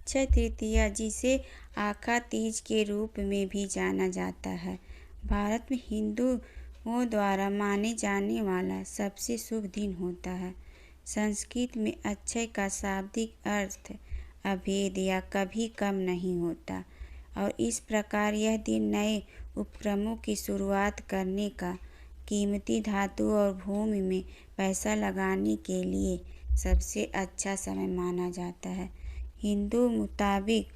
अक्षय तृतीया, जिसे आखा तीज के रूप में भी जाना जाता है, भारत में हिंदुओं द्वारा माने जाने वाला सबसे शुभ दिन होता है। संस्कृत में अक्षय का शाब्दिक अर्थ अभेद या कभी कम नहीं होता और इस प्रकार यह दिन नए उपक्रमों की शुरुआत करने का, कीमती धातु और भूमि में पैसा लगाने के लिए सबसे अच्छा समय माना जाता है। हिंदू मुताबिक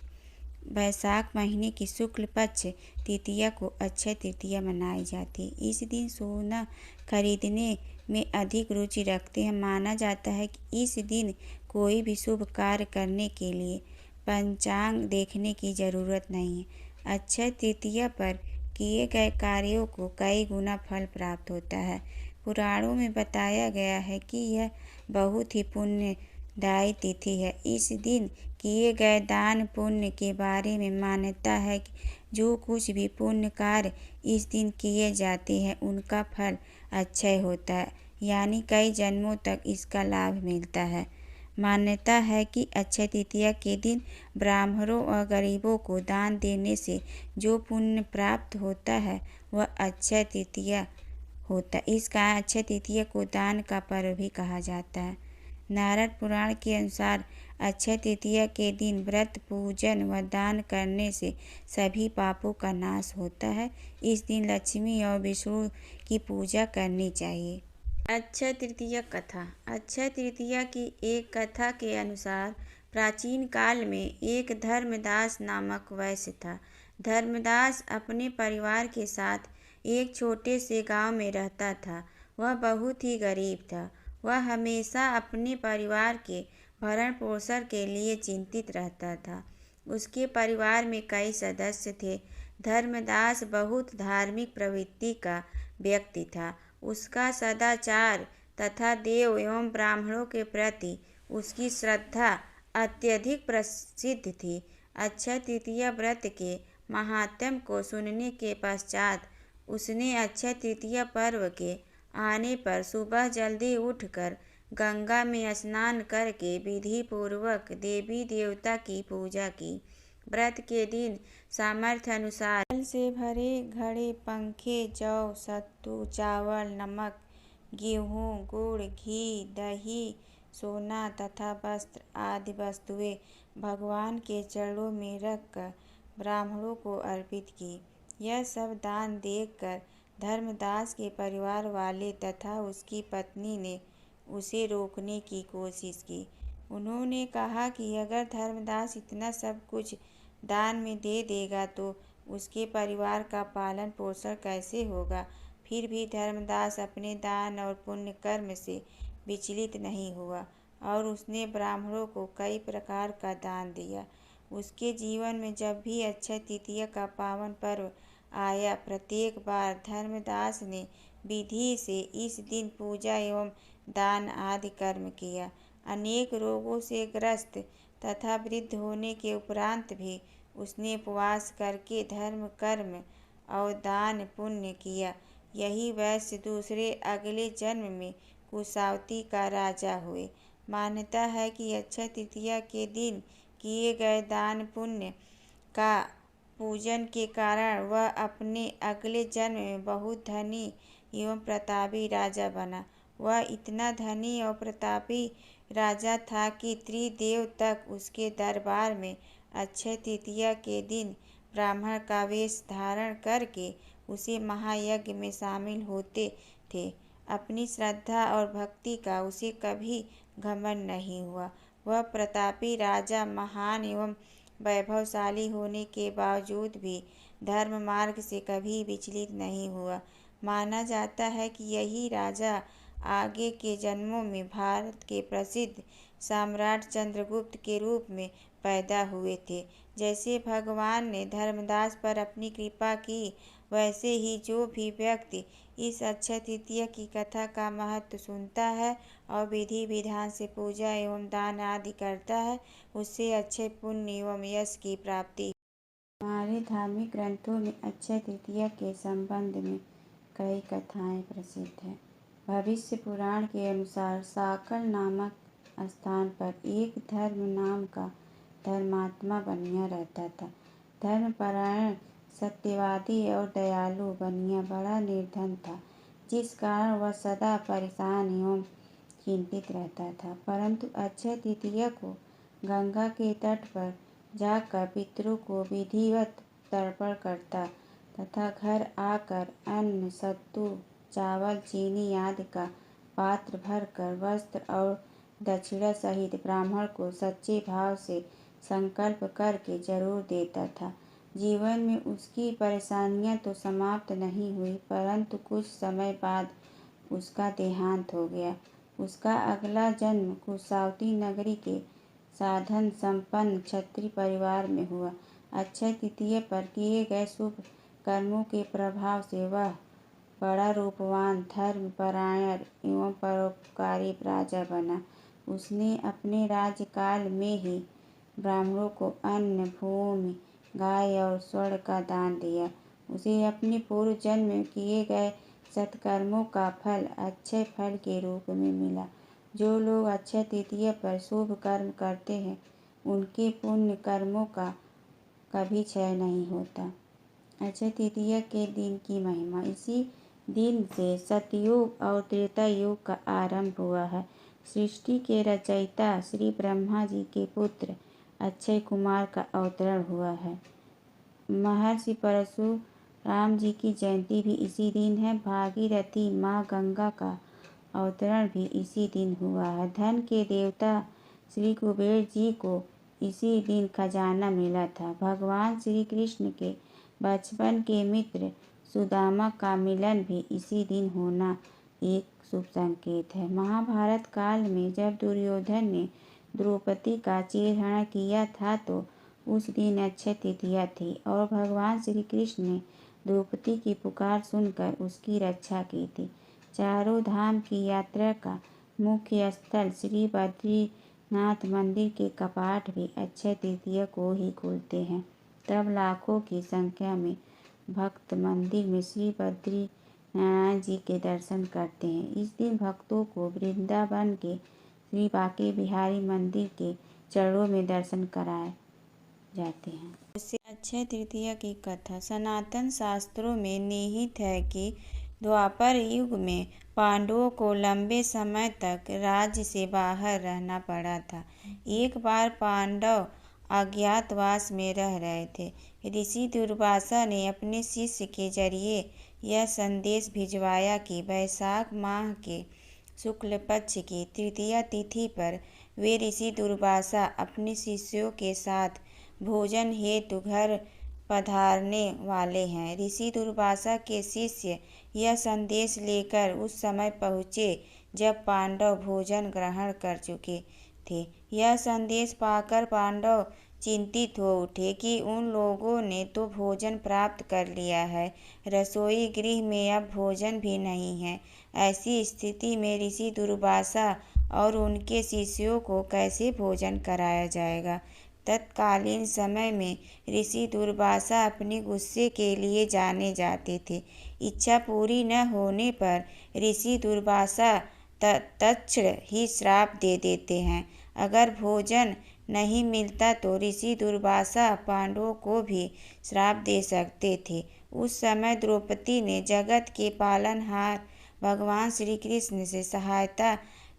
वैशाख महीने की शुक्ल पक्ष तृतीया को अक्षय तृतीया मनाई जाती है। इस दिन सोना खरीदने में अधिक रुचि रखते हैं। माना जाता है कि इस दिन कोई भी शुभ कार्य करने के लिए पंचांग देखने की जरूरत नहीं है। अक्षय तृतीया पर किए गए कार्यों को कई गुना फल प्राप्त होता है। पुराणों में बताया गया है कि यह बहुत ही पुण्यदायी तिथि है। इस दिन किए गए दान पुण्य के बारे में मान्यता है कि जो कुछ भी पुण्य कार्य इस दिन किए जाते हैं उनका फल अक्षय होता है, यानी कई जन्मों तक इसका लाभ मिलता है। मान्यता है कि अक्षय तृतीया के दिन ब्राह्मणों और गरीबों को दान देने से जो पुण्य प्राप्त होता है वह अक्षय तृतीया होता है। इस कारण अक्षय तृतीया को दान का पर्व भी कहा जाता है। नारद पुराण के अनुसार अक्षय तृतीया के दिन व्रत, पूजन व दान करने से सभी पापों का नाश होता है। इस दिन लक्ष्मी और विष्णु की पूजा करनी चाहिए। अक्षय तृतीया कथा। अक्षय तृतीया की एक कथा के अनुसार प्राचीन काल में एक धर्मदास नामक वैश्य था। धर्मदास अपने परिवार के साथ एक छोटे से गांव में रहता था। वह बहुत ही गरीब था। वह हमेशा अपने परिवार के भरण पोषण के लिए चिंतित रहता था। उसके परिवार में कई सदस्य थे। धर्मदास बहुत धार्मिक प्रवृत्ति का व्यक्ति था। उसका सदाचार तथा देव एवं ब्राह्मणों के प्रति उसकी श्रद्धा अत्यधिक प्रसिद्ध थी। अक्षय तृतीया व्रत के महात्म्य को सुनने के पश्चात उसने अक्षय तृतीया पर्व के आने पर सुबह जल्दी उठकर गंगा में स्नान करके विधि पूर्वक देवी देवता की पूजा की। व्रत के दिन सामर्थ्य अनुसार जल से भरे घड़े, पंखे, जौ, सत्तू, चावल, नमक, गेहूँ, गुड़, घी, दही, सोना तथा वस्त्र आदि वस्तुएं भगवान के चरणों में रखकर ब्राह्मणों को अर्पित की। यह सब दान देखकर धर्मदास के परिवार वाले तथा उसकी पत्नी ने उसे रोकने की कोशिश की। उन्होंने कहा कि अगर धर्मदास इतना सब कुछ दान में दे देगा तो उसके परिवार का पालन पोषण कैसे होगा। फिर भी धर्मदास अपने दान और पुण्य कर्म से विचलित नहीं हुआ और उसने ब्राह्मणों को कई प्रकार का दान दिया। उसके जीवन में जब भी अक्षय तृतीया का पावन पर्व आया, प्रत्येक बार धर्मदास ने विधि से इस दिन पूजा एवं दान आदि कर्म किया। अनेक रोगों से ग्रस्त तथा वृद्ध होने के उपरांत भी उसने उपवास करके धर्म, कर्म और दान पुण्य किया। यही वैश्य दूसरे अगले जन्म में कुशावती का राजा हुए। मान्यता है कि अक्षय तृतीया के दिन किए गए दान पुण्य का पूजन के कारण वह अपने अगले जन्म में बहुत धनी एवं प्रतापी राजा बना। वह इतना धनी और प्रतापी राजा था कि त्रिदेव तक उसके दरबार में अक्षय तृतीया के दिन ब्राह्मण का वेश धारण करके उसे महायज्ञ में शामिल होते थे। अपनी श्रद्धा और भक्ति का उसे कभी घमंड नहीं हुआ। वह प्रतापी राजा महान एवं वैभवशाली होने के बावजूद भी धर्म मार्ग से कभी विचलित नहीं हुआ। माना जाता है कि यही राजा आगे के जन्मों में भारत के प्रसिद्ध सम्राट चंद्रगुप्त के रूप में पैदा हुए थे। जैसे भगवान ने धर्मदास पर अपनी कृपा की, वैसे ही जो भी व्यक्ति इस अक्षय तृतीया की कथा का महत्व सुनता है और विधि विधान से पूजा एवं दान आदि करता है, उससे अक्षय पुण्य एवं यश की प्राप्ति। हमारे धार्मिक ग्रंथों में अक्षय तृतीया के संबंध में कई कथाएं प्रसिद्ध हैं। भविष्य पुराण के अनुसार साकल नामक स्थान पर एक धर्म नाम का धर्मात्मा बनिया रहता था। धर्मपरायण, सत्यवादी और दयालु बनिया बड़ा निर्धन था, जिस कारण वह सदा परेशान एवं चिंतित रहता था। परंतु अक्षय तृतीया को गंगा के तट पर जाकर पितरों को विधिवत तर्पण करता तथा घर आकर अन्न, सत्तू, चावल, चीनी आदि का पात्र भरकर वस्त्र और दक्षिणा सहित ब्राह्मण को सच्चे भाव से संकल्प करके जरूर देता था। जीवन में उसकी परेशानियां तो समाप्त नहीं हुई, परंतु कुछ समय बाद उसका देहांत हो गया। उसका अगला जन्म कुशावती नगरी के साधन संपन्न क्षत्रिय परिवार में हुआ। अक्षय तृतीया पर किए गए शुभ कर्मों के प्रभाव से वह बड़ा रूपवान, धर्मपरायण एवं परोपकारी राजा बना। उसने अपने राज्यकाल में ही ब्राह्मणों को अन्न, भूमि, गाय और स्वर्ण का दान दिया। उसे अपने पूर्व जन्म में किए गए सत्कर्मों का फल अक्षय फल के रूप में मिला। जो लोग अक्षय तृतीया पर शुभ कर्म करते हैं, उनके पुण्य कर्मों का कभी क्षय नहीं होता। अक्षय तृतीया के दिन की महिमा। इसी दिन से सतयुग और त्रेता युग का आरंभ हुआ है। सृष्टि के रचयिता श्री ब्रह्मा जी के पुत्र अक्षय कुमार का अवतरण हुआ है। महर्षि परशुराम जी की जयंती भी इसी दिन है। भागीरथी माँ गंगा का अवतरण भी इसी दिन हुआ है। धन के देवता श्री कुबेर जी को इसी दिन खजाना मिला था। भगवान श्री कृष्ण के बचपन के मित्र सुदामा का मिलन भी इसी दिन होना एक शुभ संकेत है। महाभारत काल में जब दुर्योधन ने द्रौपदी का चीरहरण किया था तो उस दिन अक्षय तृतीया थी और भगवान श्री कृष्ण ने द्रौपदी की पुकार सुनकर उसकी रक्षा की थी। चारों धाम की यात्रा का मुख्य स्थल श्री बद्रीनाथ मंदिर के कपाट भी अक्षय तृतीया को ही खुलते हैं। तब लाखों की संख्या में भक्त मंदिर में श्री बद्रीनारायण जी के दर्शन करते हैं। इस दिन भक्तों को वृंदावन के श्री बांके बिहारी मंदिर के चरणों में दर्शन कराए जाते हैं। अक्षय तृतीया की कथा। सनातन शास्त्रों में निहित है कि द्वापर युग में पांडवों को लंबे समय तक राज्य से बाहर रहना पड़ा था। एक बार पांडव अज्ञातवास में रह रहे थे। ऋषि दुर्वासा ने अपने शिष्य के जरिए यह संदेश भिजवाया कि वैशाख माह के शुक्ल पक्ष की तृतीया तिथि पर वे ऋषि दुर्वासा अपने शिष्यों के साथ भोजन हेतु घर पधारने वाले हैं। ऋषि दुर्वासा के शिष्य यह संदेश लेकर उस समय पहुँचे जब पांडव भोजन ग्रहण कर चुके थे। यह संदेश पाकर पांडव चिंतित हो उठे कि उन लोगों ने तो भोजन प्राप्त कर लिया है, रसोई गृह में अब भोजन भी नहीं है। ऐसी स्थिति में ऋषि दुर्वासा और उनके शिष्यों को कैसे भोजन कराया जाएगा। तत्कालीन समय में ऋषि दुर्वासा अपने गुस्से के लिए जाने जाते थे। इच्छा पूरी न होने पर ऋषि दुर्वासा तत्क्षण ही श्राप दे देते हैं। अगर भोजन नहीं मिलता तो ऋषि दुर्वासा पांडवों को भी श्राप दे सकते थे। उस समय द्रौपदी ने जगत के पालनहार भगवान श्री कृष्ण से सहायता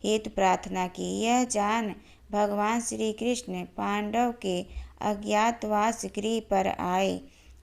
हेतु प्रार्थना की। यह जान भगवान श्री कृष्ण पांडव के अज्ञातवास गृह पर आए।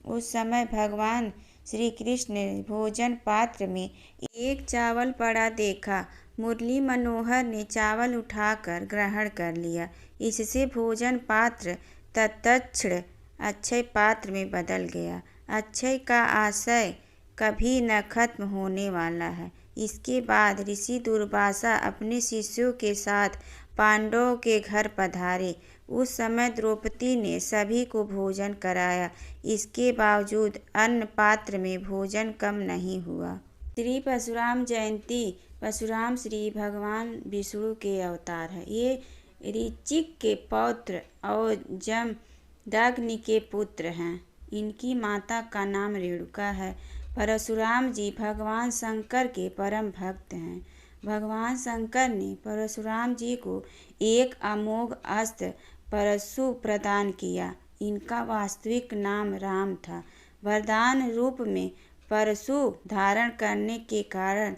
उस समय भगवान श्री कृष्ण ने भोजन पात्र में एक चावल पड़ा देखा। मुरली मनोहर ने चावल उठाकर ग्रहण कर लिया। इससे भोजन पात्र तत्क्षण अक्षय पात्र में बदल गया। अक्षय का आशय कभी न खत्म होने वाला है। इसके बाद ऋषि दुर्वासा अपने शिष्यों के साथ पांडवों के घर पधारे। उस समय द्रौपदी ने सभी को भोजन कराया। इसके बावजूद अन्न पात्र में भोजन कम नहीं हुआ। श्री परशुराम जयंती। परशुराम श्री भगवान विष्णु के अवतार है। ये ऋचिक के पौत्र और जमदग्नि के पुत्र हैं। इनकी माता का नाम रेणुका है। परशुराम जी भगवान शंकर के परम भक्त हैं। भगवान शंकर ने परशुराम जी को एक अमोघ अस्त्र परशु प्रदान किया। इनका वास्तविक नाम राम था। वरदान रूप में परशु धारण करने के कारण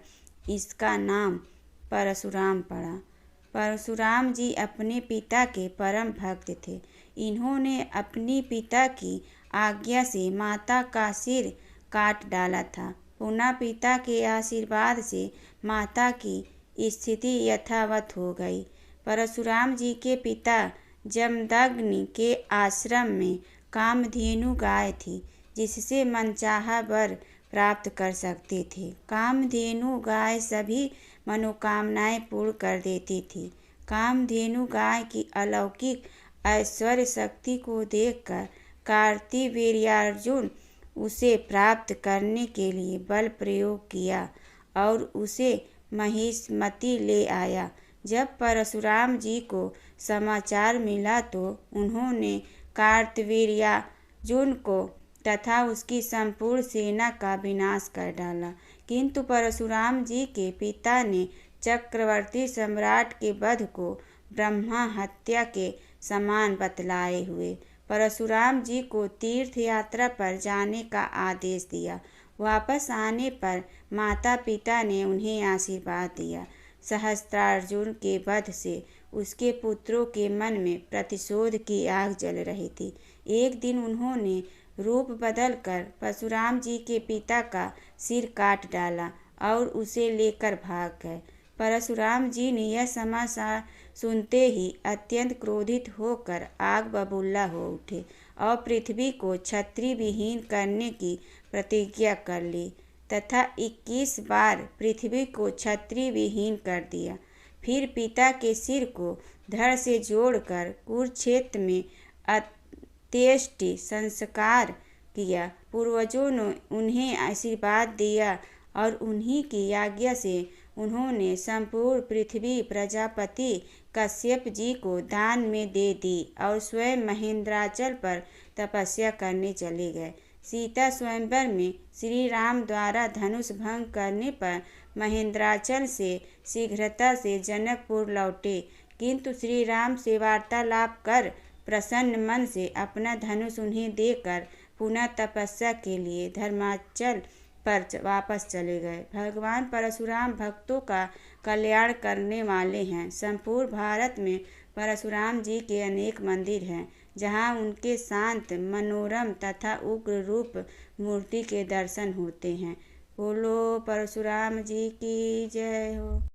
इसका नाम परशुराम पड़ा। परशुराम जी अपने पिता के परम भक्त थे। इन्होंने अपनी पिता की आज्ञा से माता का सिर काट डाला था। पुनः पिता के आशीर्वाद से माता की स्थिति यथावत हो गई। परशुराम जी के पिता जमदग्नि के आश्रम में कामधेनु गाय थी, जिससे मनचाहा वर प्राप्त कर सकते थे। कामधेनु गाय सभी मनोकामनाएं पूर्ण कर देती थी। कामधेनु गाय की अलौकिक ऐश्वर्य शक्ति को देखकर कार्तिवीर्यार्जुन उसे प्राप्त करने के लिए बल प्रयोग किया और उसे महिष्मति ले आया। जब परशुराम जी को समाचार मिला तो उन्होंने कार्तवीर्यार्जुन को तथा उसकी संपूर्ण सेना का विनाश कर डाला। किंतु परशुराम जी के पिता ने चक्रवर्ती सम्राट के वध को ब्रह्मा हत्या के समान बतलाए हुए परशुराम जी को तीर्थ यात्रा पर जाने का आदेश दिया। वापस आने पर माता पिता ने उन्हें आशीर्वाद दिया। सहस्त्रार्जुन के वध से उसके पुत्रों के मन में प्रतिशोध की आग जल रही थी। एक दिन उन्होंने रूप बदलकर परशुराम जी के पिता का सिर काट डाला और उसे लेकर भाग गए। परशुराम जी ने यह समाचार सुनते ही अत्यंत क्रोधित होकर आग बबूला हो उठे और पृथ्वी को क्षत्रिय विहीन करने की प्रतिज्ञा कर ली तथा 21 बार पृथ्वी को क्षत्रिय विहीन कर दिया। फिर पिता के सिर को धड़ से जोड़कर कुरुक्षेत्र में अंत्येष्टि संस्कार किया। पूर्वजों ने उन्हें आशीर्वाद दिया और उन्हीं की आज्ञा से उन्होंने संपूर्ण पृथ्वी प्रजापति कश्यप जी को दान में दे दी और स्वयं महेंद्राचल पर तपस्या करने चले गए। सीता स्वयंवर में श्री राम द्वारा धनुष भंग करने पर महेंद्राचल से शीघ्रता से जनकपुर लौटे, किंतु श्री राम से वार्तालाप कर प्रसन्न मन से अपना धनुष उन्हें देकर पुनः तपस्या के लिए धर्माचल पर वापस चले गए। भगवान परशुराम भक्तों का कल्याण करने वाले हैं। संपूर्ण भारत में परशुराम जी के अनेक मंदिर हैं, जहां उनके शांत, मनोरम तथा उग्र रूप मूर्ति के दर्शन होते हैं। बोलो परशुराम जी की जय हो।